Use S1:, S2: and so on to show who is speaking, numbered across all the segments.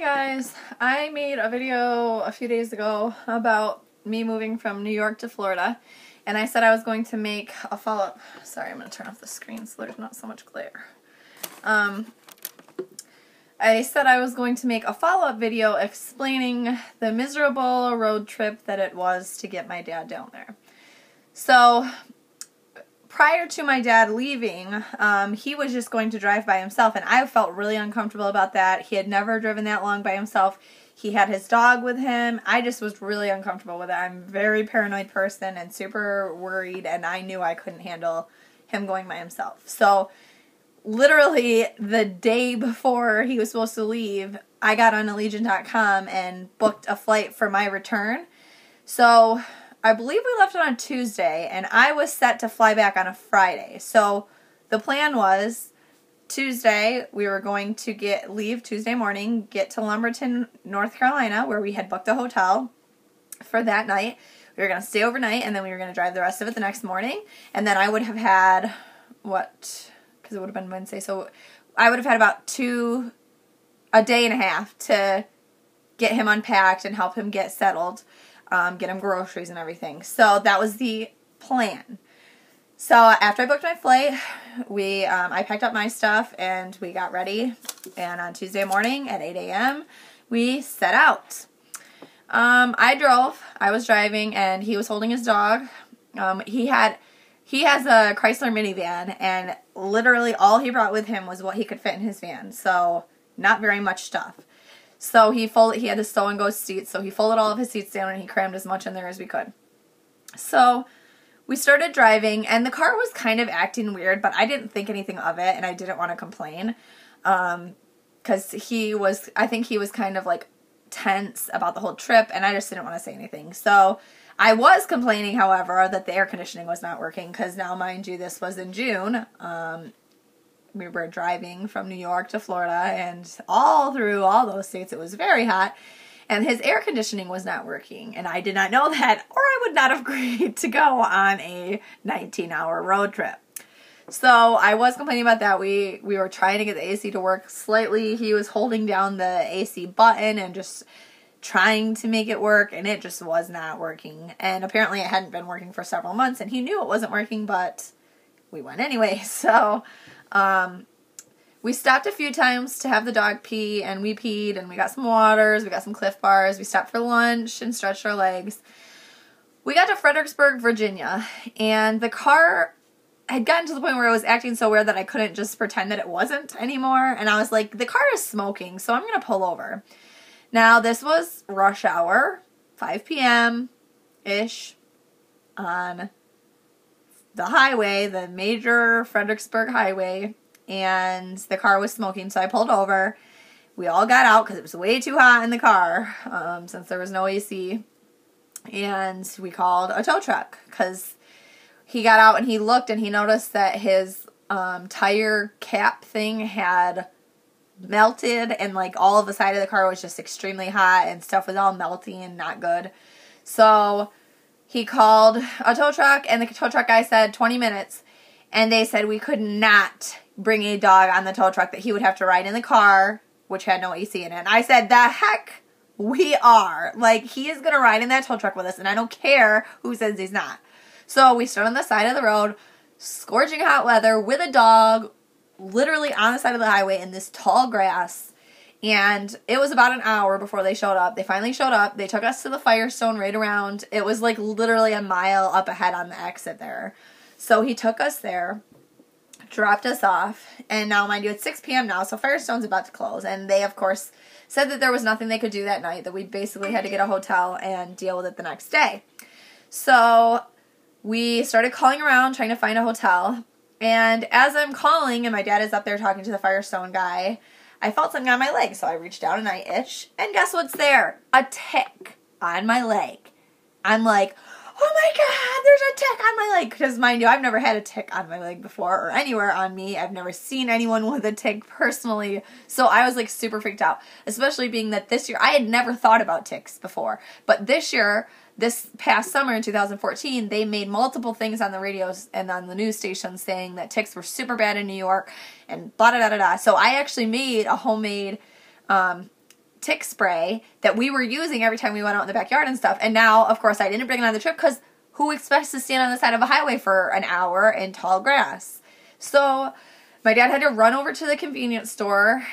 S1: Guys, I made a video a few days ago about me moving from New York to Florida, and I said I was going to make a follow-up. Sorry, I'm going to turn off the screen so there's not so much glare. I said I was going to make a follow-up video explaining the miserable road trip that it was to get my dad down there. So, prior to my dad leaving, he was just going to drive by himself, and I felt really uncomfortable about that. He had never driven that long by himself. He had his dog with him. I just was really uncomfortable with it. I'm a very paranoid person and super worried, and I knew I couldn't handle him going by himself. So, literally the day before he was supposed to leave, I got on Allegiant.com and booked a flight for my return. So, I believe we left on a Tuesday, and I was set to fly back on a Friday. So the plan was Tuesday, we were going to leave Tuesday morning, get to Lumberton, North Carolina, where we had booked a hotel for that night. We were going to stay overnight, and then we were going to drive the rest of it the next morning. And then I would have had, because it would have been Wednesday, so I would have had about a day and a half to get him unpacked and help him get settled. Get him groceries and everything. So that was the plan. So after I booked my flight, I packed up my stuff and we got ready. And on Tuesday morning at 8 a.m., we set out. I was driving, and he was holding his dog. He has a Chrysler minivan, and literally all he brought with him was what he could fit in his van. So not very much stuff. So he had the stow and go seats, so he folded all of his seats down and he crammed as much in there as we could. So we started driving, and the car was kind of acting weird, but I didn't think anything of it, and I didn't want to complain. Because I think he was kind of like tense about the whole trip, and I just didn't want to say anything. So I was complaining, however, that the air conditioning was not working, because now, mind you, this was in June. We were driving from New York to Florida, and all through all those states it was very hot, and his air conditioning was not working, and I did not know that, or I would not have agreed to go on a 19-hour road trip. So I was complaining about that. We were trying to get the AC to work slightly. He was holding down the AC button and just trying to make it work, and it just was not working. And apparently it hadn't been working for several months, and he knew it wasn't working, but we went anyway. So we stopped a few times to have the dog pee, and we peed, and we got some waters, we got some Cliff Bars, we stopped for lunch and stretched our legs. We got to Fredericksburg, Virginia, and the car had gotten to the point where it was acting so weird that I couldn't just pretend that it wasn't anymore, and I was like, the car is smoking, so I'm going to pull over. Now, this was rush hour, 5 p.m.-ish, on the highway, the major Fredericksburg highway, and the car was smoking, so I pulled over. We all got out because it was way too hot in the car, since there was no AC, and we called a tow truck, because he got out and he looked and he noticed that his tire cap thing had melted, and like all of the side of the car was just extremely hot, and stuff was all melty and not good. So he called a tow truck, and the tow truck guy said 20 minutes, and they said we could not bring a dog on the tow truck, that he would have to ride in the car, which had no AC in it. And I said, the heck we are. Like, he is going to ride in that tow truck with us, and I don't care who says he's not. So we stood on the side of the road, scorching hot weather, with a dog, literally on the side of the highway in this tall grass. And it was about an hour before they showed up. They finally showed up. They took us to the Firestone right around. It was like literally a mile up ahead on the exit there. So he took us there, dropped us off, and now, mind you, it's 6 p.m. now, so Firestone's about to close. And they, of course, said that there was nothing they could do that night, that we basically had to get a hotel and deal with it the next day. So we started calling around, trying to find a hotel. And as I'm calling, and my dad is up there talking to the Firestone guy, I felt something on my leg, so I reached down and I itched, and guess what's there? A tick on my leg. I'm like, oh my god, there's a tick on my leg. Because mind you, I've never had a tick on my leg before, or anywhere on me. I've never seen anyone with a tick personally. So I was like super freaked out. Especially being that this year, I had never thought about ticks before. But this year, this past summer in 2014, they made multiple things on the radios and on the news stations saying that ticks were super bad in New York and blah, da, da, da, da. So I actually made a homemade tick spray that we were using every time we went out in the backyard and stuff. And now, of course, I didn't bring it on the trip because who expects to stand on the side of a highway for an hour in tall grass? So my dad had to run over to the convenience store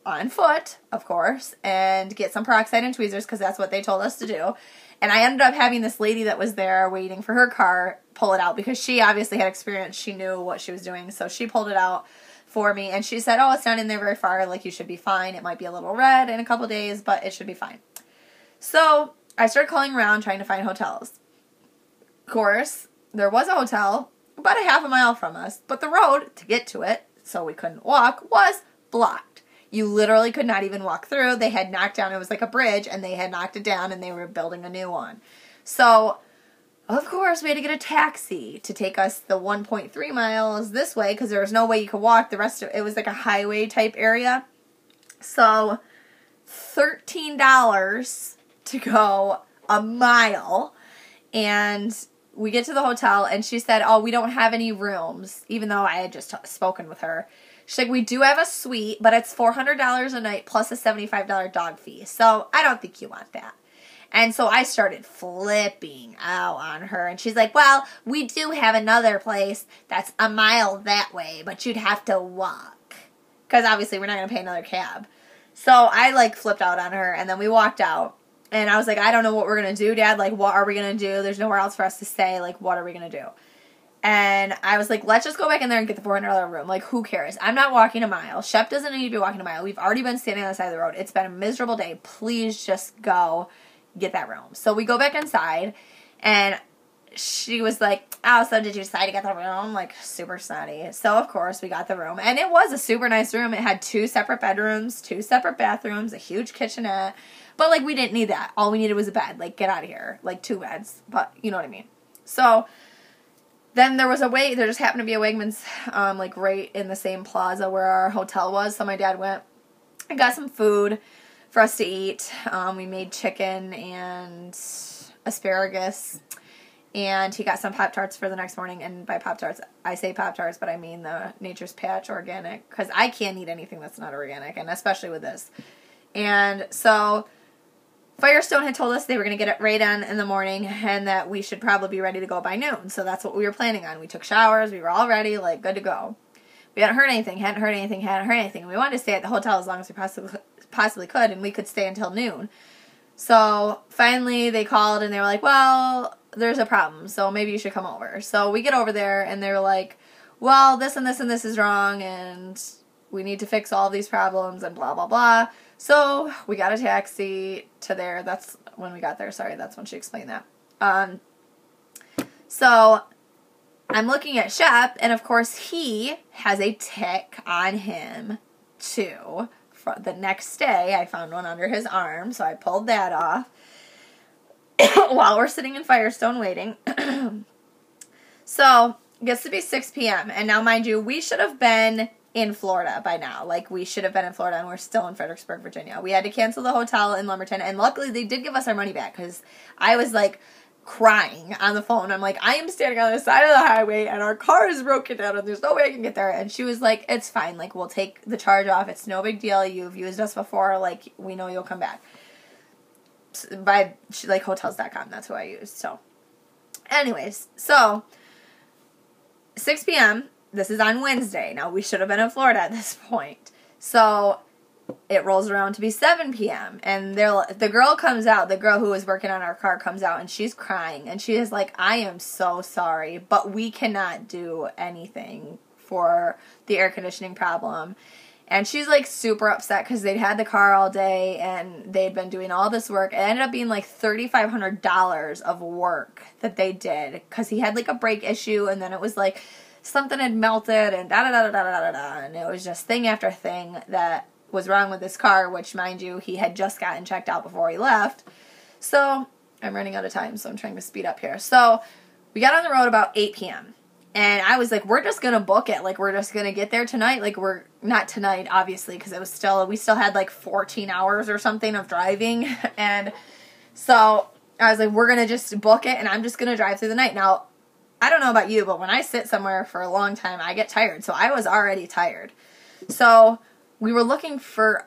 S1: on foot, of course, and get some peroxide and tweezers because that's what they told us to do. And I ended up having this lady that was there waiting for her car pull it out because she obviously had experience. She knew what she was doing. So she pulled it out for me. And she said, oh, it's not in there very far. Like, you should be fine. It might be a little red in a couple days, but it should be fine. So I started calling around trying to find hotels. Of course, there was a hotel about a half a mile from us. But the road to get to it, so we couldn't walk, was blocked. You literally could not even walk through. They had knocked down, it was like a bridge, and they had knocked it down, and they were building a new one. So, of course, we had to get a taxi to take us the 1.3 miles this way, because there was no way you could walk the rest of it. It was like a highway type area. So, $13 to go a mile, and we get to the hotel, and she said, oh, we don't have any rooms, even though I had just spoken with her. She's like, we do have a suite, but it's $400 a night plus a $75 dog fee. So I don't think you want that. And so I started flipping out on her. And she's like, well, we do have another place that's a mile that way, but you'd have to walk. Because obviously we're not going to pay another cab. So I like flipped out on her, and then we walked out. And I was like, I don't know what we're going to do, Dad. Like, what are we going to do? There's nowhere else for us to stay. Like, what are we going to do? And I was like, let's just go back in there and get the $400 room. Like, who cares? I'm not walking a mile. Shep doesn't need to be walking a mile. We've already been standing on the side of the road. It's been a miserable day. Please just go get that room. So we go back inside, and she was like, oh, so did you decide to get the room? Like, super snotty. So, of course, we got the room. And it was a super nice room. It had 2 separate bedrooms, 2 separate bathrooms, a huge kitchenette. But, like, we didn't need that. All we needed was a bed. Like, get out of here. Like, 2 beds. But, you know what I mean. So then there just happened to be a Wegmans, like, right in the same plaza where our hotel was. So my dad went and got some food for us to eat. We made chicken and asparagus. And he got some Pop-Tarts for the next morning. And by Pop-Tarts, I say Pop-Tarts, but I mean the Nature's Patch organic. Because I can't eat anything that's not organic, and especially with this. And so Firestone had told us they were going to get it right on in the morning and that we should probably be ready to go by noon. So that's what we were planning on. We took showers. We were all ready, like, good to go. We hadn't heard anything. We wanted to stay at the hotel as long as we possibly could, and we could stay until noon. So finally they called, and they were like, well, there's a problem, so maybe you should come over. So we get over there, and they were like, well, this and this and this is wrong, and we need to fix all these problems, and blah, blah, blah. So we got a taxi to there. That's when we got there. Sorry, that's when she explained that. So I'm looking at Shep, and of course he has a tick on him too. For the next day, I found one under his arm, so I pulled that off while we're sitting in Firestone waiting. So it gets to be 6 p.m. And now, mind you, we should have been in Florida by now. Like, we should have been in Florida, and we're still in Fredericksburg, Virginia. We had to cancel the hotel in Lumberton, and luckily they did give us our money back, because I was, like, crying on the phone. I'm like, I am standing on the side of the highway, and our car is broken down, and there's no way I can get there. And she was like, it's fine. Like, we'll take the charge off. It's no big deal. You've used us before. Like, we know you'll come back. By, like, Hotels.com. That's who I used. So, anyways, so 6 p.m., this is on Wednesday. Now, we should have been in Florida at this point. So it rolls around to be 7 p.m. And the girl comes out. The girl who was working on our car comes out, and she's crying. And she is like, I am so sorry, but we cannot do anything for the air conditioning problem. And she's, like, super upset because they'd had the car all day, and they'd been doing all this work. It ended up being, like, $3,500 of work that they did because he had, like, a brake issue, and then it was, like, something had melted, and da-da-da-da-da-da-da, and it was just thing after thing that was wrong with this car, which, mind you, he had just gotten checked out before he left. So I'm running out of time, so I'm trying to speed up here. So we got on the road about 8 p.m., and I was like, we're just going to book it. Like, we're just going to get there tonight. Like, we're not tonight, obviously, because we still had like 14 hours or something of driving. And so I was like, we're going to just book it, and I'm just going to drive through the night. Now, I don't know about you, but when I sit somewhere for a long time, I get tired. So I was already tired. So we were looking for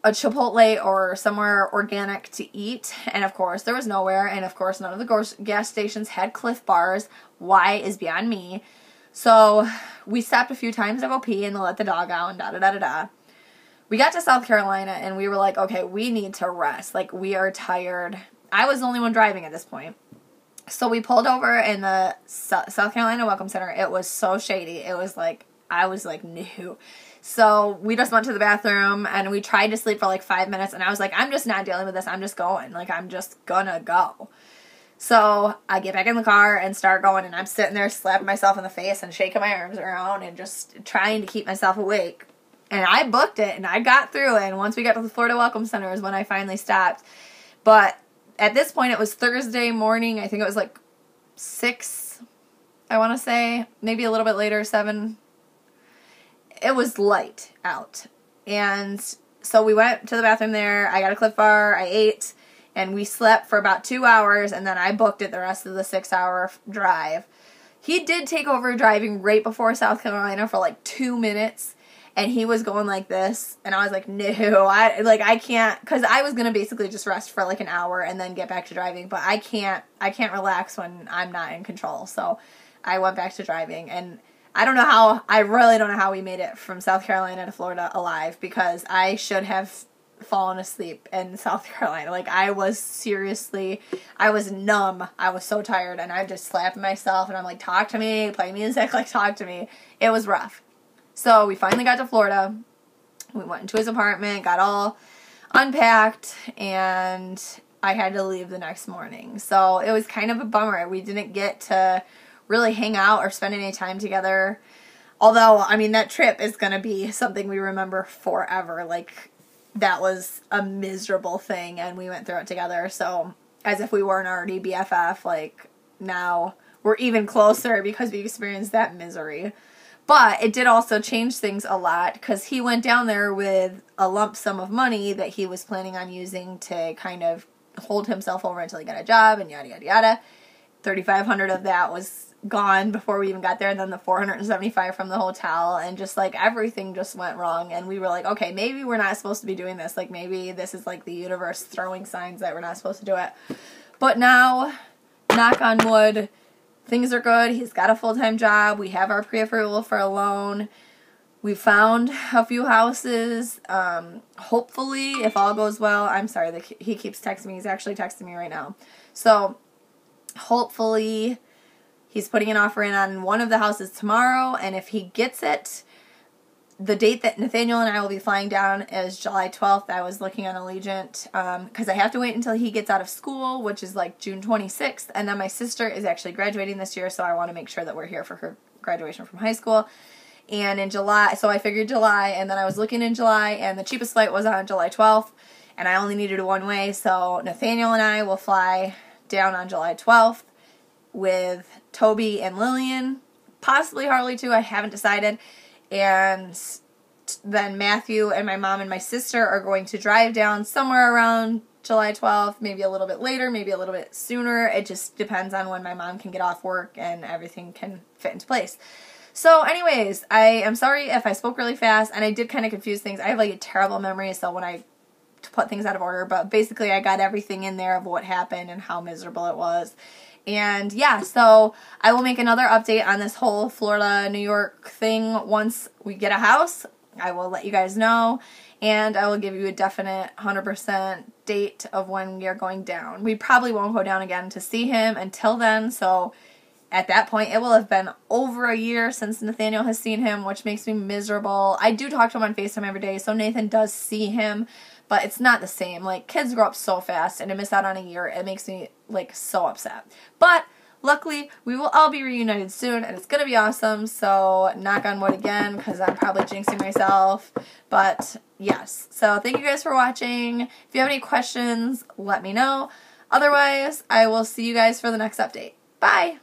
S1: a Chipotle or somewhere organic to eat, and of course there was nowhere, and of course none of the gas stations had Cliff Bars. Why is beyond me. So we stopped a few times to go pee and to let the dog out and da-da-da-da-da. We got to South Carolina and we were like, okay, we need to rest. Like, we are tired. I was the only one driving at this point. So we pulled over in the South Carolina Welcome Center. It was so shady. It was like, I was like, no. So we just went to the bathroom and we tried to sleep for like 5 minutes, and I was like, I'm just not dealing with this. I'm just going. Like, I'm just gonna go. So I get back in the car and start going, and I'm sitting there slapping myself in the face and shaking my arms around and just trying to keep myself awake. And I booked it, and I got through it, and once we got to the Florida Welcome Center is when I finally stopped. But at this point, it was Thursday morning. I think it was like 6, I want to say. Maybe a little bit later, 7. It was light out. And so we went to the bathroom there. I got a Cliff Bar. I ate. And we slept for about 2 hours, and then I booked it the rest of the 6-hour drive. He did take over driving right before South Carolina for like 2 minutes. And he was going like this, and I was like, no, I can't, because I was going to basically just rest for like an hour and then get back to driving, but I can't relax when I'm not in control. So I went back to driving, and I really don't know how we made it from South Carolina to Florida alive, because I should have fallen asleep in South Carolina. Like, I was numb. I was so tired, and I just slapped myself, and I'm like, talk to me, play music, like, talk to me. It was rough. So we finally got to Florida. We went into his apartment, got all unpacked, and I had to leave the next morning. So it was kind of a bummer. We didn't get to really hang out or spend any time together. Although, I mean, that trip is going to be something we remember forever. Like, that was a miserable thing, and we went through it together. So as if we weren't already BFF, like, now we're even closer because we experienced that misery. But it did also change things a lot, because he went down there with a lump sum of money that he was planning on using to kind of hold himself over until he got a job and yada, yada, yada. $3,500 of that was gone before we even got there, and then the $475 from the hotel, and just like everything just went wrong. And we were like, okay, maybe we're not supposed to be doing this. Like, maybe this is like the universe throwing signs that we're not supposed to do it. But now, knock on wood, things are good. He's got a full-time job. We have our pre-approval for a loan. We found a few houses. Hopefully, if all goes well, I'm sorry, he keeps texting me. He's actually texting me right now. So, hopefully, he's putting an offer in on one of the houses tomorrow. And if he gets it, the date that Nathaniel and I will be flying down is July 12th. I was looking on Allegiant because I have to wait until he gets out of school, which is like June 26th. And then my sister is actually graduating this year, so I want to make sure that we're here for her graduation from high school. And in July, so I figured July, and then I was looking in July, and the cheapest flight was on July 12th, and I only needed a one-way, so Nathaniel and I will fly down on July 12th with Toby and Lillian, possibly Harley too, I haven't decided. And then Matthew and my mom and my sister are going to drive down somewhere around July 12th, maybe a little bit later, maybe a little bit sooner. It just depends on when my mom can get off work and everything can fit into place. So anyways, I am sorry if I spoke really fast, and I did kind of confuse things. I have like a terrible memory, so when I put things out of order, but basically I got everything in there of what happened and how miserable it was. And yeah, so I will make another update on this whole Florida, New York thing once we get a house. I will let you guys know, and I will give you a definite 100% date of when we are going down. We probably won't go down again to see him until then, so at that point it will have been over a year since Nathaniel has seen him, which makes me miserable. I do talk to him on FaceTime every day, so Nathan does see him, but it's not the same. Like, kids grow up so fast, and to miss out on a year, it makes me, like, so upset. But luckily, we will all be reunited soon, and it's going to be awesome. So, knock on wood again, because I'm probably jinxing myself. But, yes. So, thank you guys for watching. If you have any questions, let me know. Otherwise, I will see you guys for the next update. Bye!